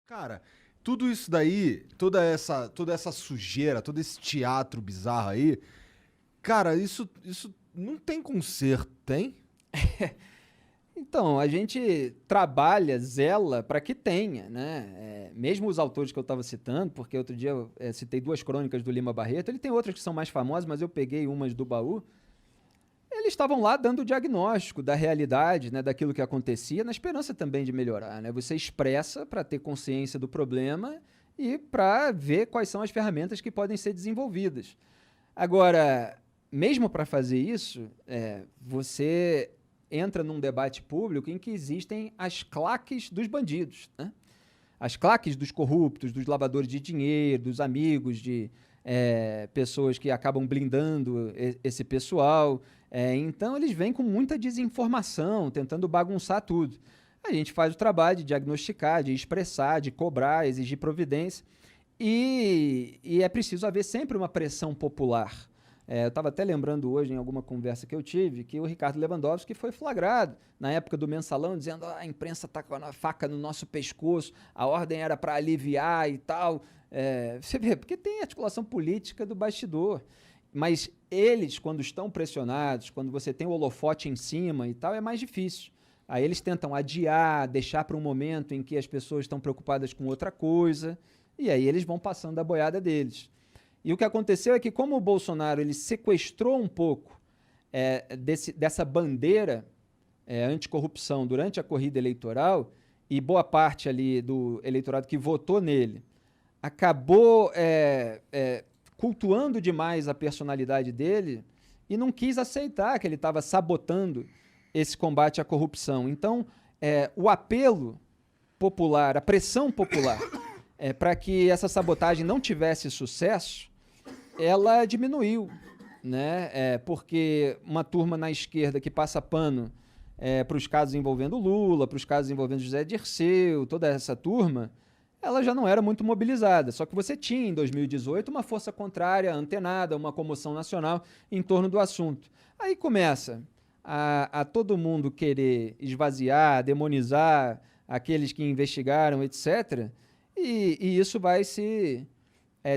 Cara, tudo isso daí, toda essa sujeira, todo esse teatro bizarro aí, cara, isso não tem conserto, tem? Então, a gente trabalha, zela para que tenha, né? Mesmo os autores que eu estava citando, porque outro dia eu citei duas crônicas do Lima Barreto, ele tem outras que são mais famosas, mas eu peguei umas do baú. Eles estavam lá dando o diagnóstico da realidade, né, daquilo que acontecia, na esperança também de melhorar, né? Você expressa para ter consciência do problema e para ver quais são as ferramentas que podem ser desenvolvidas. Agora, mesmo para fazer isso, você entra num debate público em que existem as claques dos bandidos, né? As claques dos corruptos, dos lavadores de dinheiro, dos amigos de pessoas que acabam blindando esse pessoal. Então, eles vêm com muita desinformação, tentando bagunçar tudo. A gente faz o trabalho de diagnosticar, de expressar, de cobrar, exigir providência. E é preciso haver sempre uma pressão popular. Eu estava até lembrando hoje, em alguma conversa que eu tive, que o Ricardo Lewandowski foi flagrado na época do Mensalão, dizendo a imprensa está com a faca no nosso pescoço, a ordem era para aliviar e tal. Você vê, porque tem articulação política do bastidor. Mas eles, quando estão pressionados, quando você tem o holofote em cima e tal, é mais difícil. Aí eles tentam adiar, deixar para um momento em que as pessoas estão preocupadas com outra coisa, e aí eles vão passando a boiada deles. E o que aconteceu é que, como o Bolsonaro ele sequestrou um pouco dessa bandeira anticorrupção durante a corrida eleitoral, e boa parte ali do eleitorado que votou nele acabou cultuando demais a personalidade dele e não quis aceitar que ele estava sabotando esse combate à corrupção. Então, o apelo popular, a pressão popular, para que essa sabotagem não tivesse sucesso, ela diminuiu, né? Porque uma turma na esquerda que passa pano para os casos envolvendo Lula, para os casos envolvendo José Dirceu, toda essa turma, ela já não era muito mobilizada. Só que você tinha, em 2018, uma força contrária, antenada, uma comoção nacional em torno do assunto. Aí começa a todo mundo querer esvaziar, demonizar aqueles que investigaram, etc., e isso vai se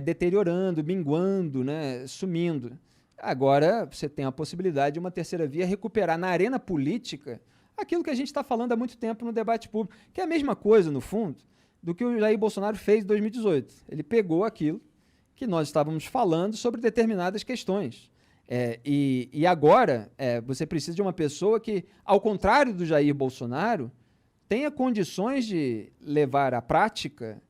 deteriorando, minguando, né, sumindo. Agora você tem a possibilidade de uma terceira via recuperar na arena política aquilo que a gente está falando há muito tempo no debate público, que é a mesma coisa, no fundo, do que o Jair Bolsonaro fez em 2018. Ele pegou aquilo que nós estávamos falando sobre determinadas questões. E agora você precisa de uma pessoa que, ao contrário do Jair Bolsonaro, tenha condições de levar à prática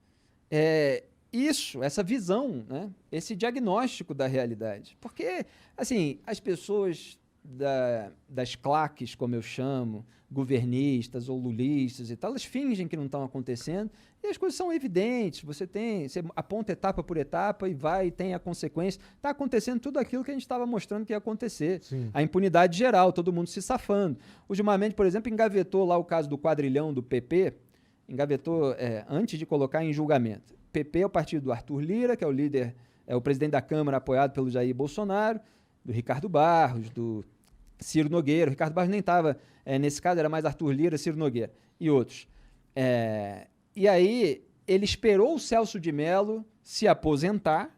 essa visão, né? Esse diagnóstico da realidade. Porque, assim, as pessoas das claques, como eu chamo, governistas ou lulistas e tal, elas fingem que não estão acontecendo e as coisas são evidentes. Você aponta etapa por etapa e vai e tem a consequência. Está acontecendo tudo aquilo que a gente estava mostrando que ia acontecer. Sim. A impunidade geral, todo mundo se safando. O Gilmar Mendes, por exemplo, engavetou lá o caso do quadrilhão do PP, engavetou antes de colocar em julgamento. PP é o partido do Arthur Lira, que é o líder, o presidente da Câmara, apoiado pelo Jair Bolsonaro, do Ricardo Barros, do Ciro Nogueira. O Ricardo Barros nem estava nesse caso, era mais Arthur Lira, Ciro Nogueira e outros. E aí ele esperou o Celso de Mello se aposentar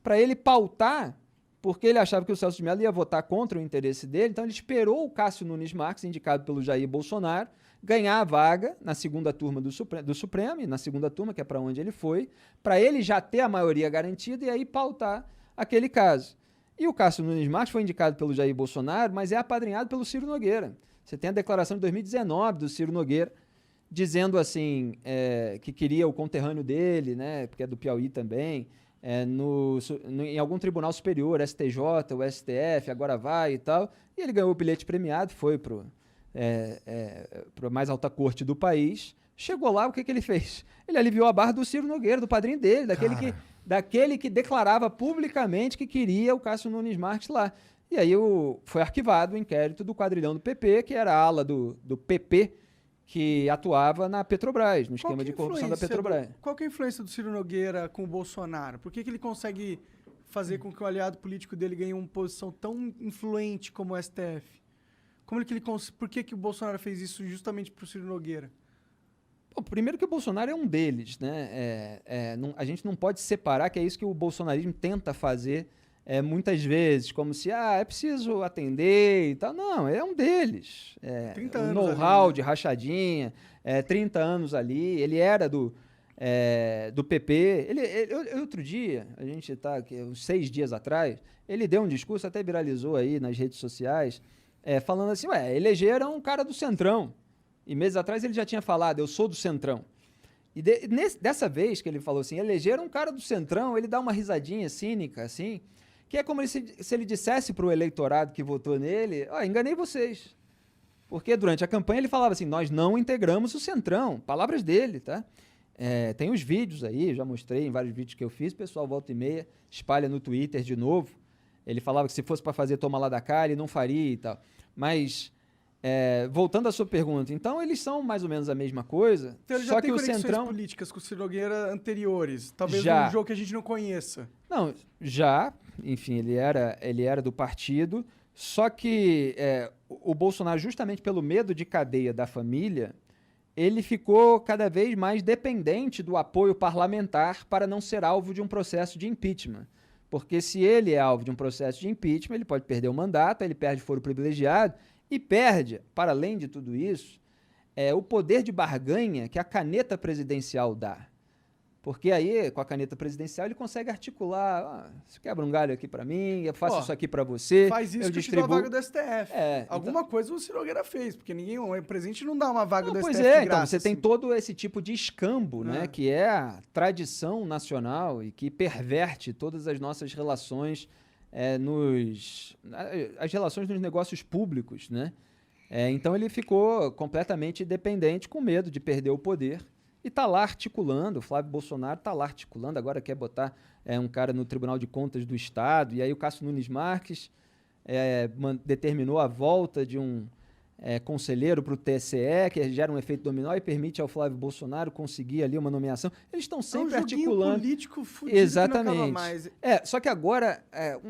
para ele pautar, porque ele achava que o Celso de Mello ia votar contra o interesse dele, então ele esperou o Cássio Nunes Marques, indicado pelo Jair Bolsonaro, ganhar a vaga na segunda turma do Supremo, e na segunda turma, que é para onde ele foi, para ele já ter a maioria garantida e aí pautar aquele caso. E o Cássio Nunes Marques foi indicado pelo Jair Bolsonaro, mas é apadrinhado pelo Ciro Nogueira. Você tem a declaração de 2019 do Ciro Nogueira, dizendo assim, que queria o conterrâneo dele, né, porque é do Piauí também, em algum tribunal superior, STJ, o STF, agora vai e tal, e ele ganhou o bilhete premiado, foi para a mais alta corte do país. Chegou lá, o que ele fez? Ele aliviou a barra do Ciro Nogueira, do padrinho dele, daquele que declarava publicamente que queria o Cássio Nunes Marques lá. E aí foi arquivado o inquérito do quadrilhão do PP, que era a ala do PP, que atuava na Petrobras, no esquema de corrupção da Petrobras. Qual que é a influência do Ciro Nogueira com o Bolsonaro? Por que ele consegue fazer com que o aliado político dele ganhe uma posição tão influente como o STF? Por que o Bolsonaro fez isso justamente para o Ciro Nogueira? Bom, primeiro que o Bolsonaro é um deles, né? A gente não pode separar, que é isso que o bolsonarismo tenta fazer muitas vezes, como se é preciso atender e tal. Não, é um deles. 30 um anos know-how ali, né? de rachadinha, 30 anos ali. Ele era do PP. Outro dia, a gente está aqui, uns 6 dias atrás, ele deu um discurso, até viralizou aí nas redes sociais, falando assim, elegeram um cara do Centrão. E meses atrás ele já tinha falado, eu sou do Centrão. E dessa vez que ele falou assim, elegeram um cara do Centrão, ele dá uma risadinha cínica, assim, que é como se ele dissesse para o eleitorado que votou nele, enganei vocês. Porque durante a campanha ele falava assim, nós não integramos o Centrão. Palavras dele, tá? Tem os vídeos aí, já mostrei em vários vídeos que eu fiz, o pessoal volta e meia, espalha no Twitter de novo. Ele falava que se fosse para fazer toma lá da cá, ele não faria e tal. Mas... voltando à sua pergunta, então eles são mais ou menos a mesma coisa, Então ele só já que tem o conexões Centrão... políticas com o Ciro Nogueira anteriores. Talvez Já. num jogo que a gente não conheça. Não, já, enfim, ele era do partido, só que o Bolsonaro, justamente pelo medo de cadeia da família, ele ficou cada vez mais dependente do apoio parlamentar para não ser alvo de um processo de impeachment. Porque se ele é alvo de um processo de impeachment, ele pode perder o mandato, ele perde foro privilegiado, e perde, para além de tudo isso, o poder de barganha que a caneta presidencial dá. Porque aí, com a caneta presidencial, ele consegue articular, você quebra um galho aqui para mim, eu faço isso aqui para você, Faz isso eu que distribuo... eu te dou a vaga do STF. Alguma então... coisa o Ciro Nogueira fez, porque o presidente não dá uma vaga do pois STF de graça. então, você tem assim. todo esse tipo de escambo, né, que é a tradição nacional e que perverte todas as nossas relações as relações nos negócios públicos, né? Então ele ficou completamente dependente, com medo de perder o poder, e está lá articulando. O Flávio Bolsonaro está lá articulando, agora quer botar um cara no Tribunal de Contas do Estado, e aí o Cássio Nunes Marques determinou a volta de um conselheiro para o TSE, que gera um efeito dominó e permite ao Flávio Bolsonaro conseguir ali uma nomeação. Eles estão sempre articulando. Político fudido. Exatamente. Que não acaba mais. Só que agora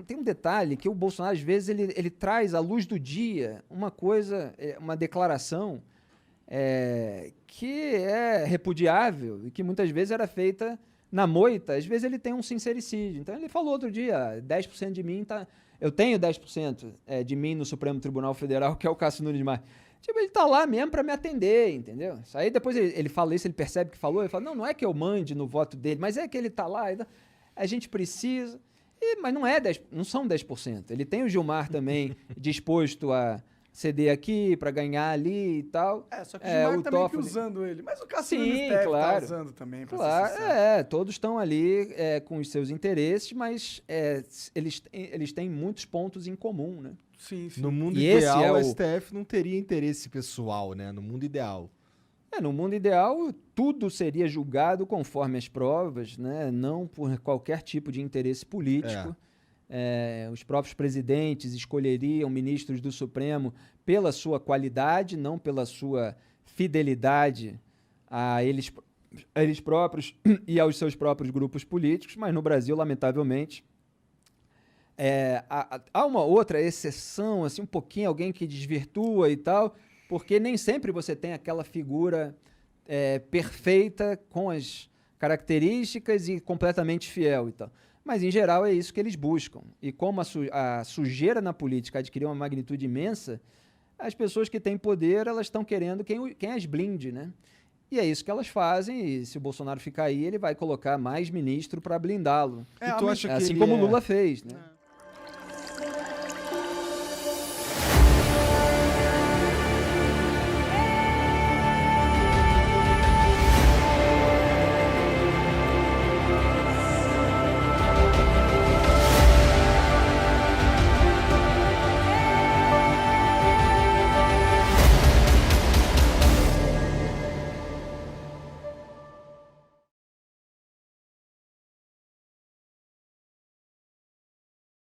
tem um detalhe que o Bolsonaro, às vezes, ele traz à luz do dia uma coisa, uma declaração que é repudiável e que muitas vezes era feita na moita. Às vezes ele tem um sincericídio. Então ele falou outro dia, 10% de mim tá... Eu tenho 10% de mim no Supremo Tribunal Federal, que é o Cássio Nunes Marques. Tipo, ele tá lá mesmo para me atender, entendeu? Isso aí depois ele fala isso, ele percebe que falou, ele fala, não é que eu mande no voto dele, mas é que ele tá lá, a gente precisa... mas não são 10%. Ele tem o Gilmar também disposto a ceder aqui para ganhar ali e tal. Só que o Gilmar o tá meio que Toffoli... usando ele. Mas o Cássio Sim, Nunes deve claro. tá usando também, pra Claro, ser sincero. todos estão ali com os seus interesses, mas eles têm muitos pontos em comum, né? Sim. No mundo E ideal, o STF não teria interesse pessoal, né? No mundo ideal. No mundo ideal, tudo seria julgado conforme as provas, né? Não por qualquer tipo de interesse político. Os próprios presidentes escolheriam ministros do Supremo pela sua qualidade, não pela sua fidelidade a eles próprios e aos seus próprios grupos políticos, mas no Brasil, lamentavelmente, há uma outra exceção, assim, um pouquinho, alguém que desvirtua e tal, porque nem sempre você tem aquela figura perfeita, com as características e completamente fiel e tal. Mas, em geral, é isso que eles buscam. E como a sujeira na política adquiriu uma magnitude imensa, as pessoas que têm poder, elas estão querendo quem as blinde, né? E é isso que elas fazem, e se o Bolsonaro ficar aí, ele vai colocar mais ministro para blindá-lo. E tu acha que assim ele como o Lula fez, né?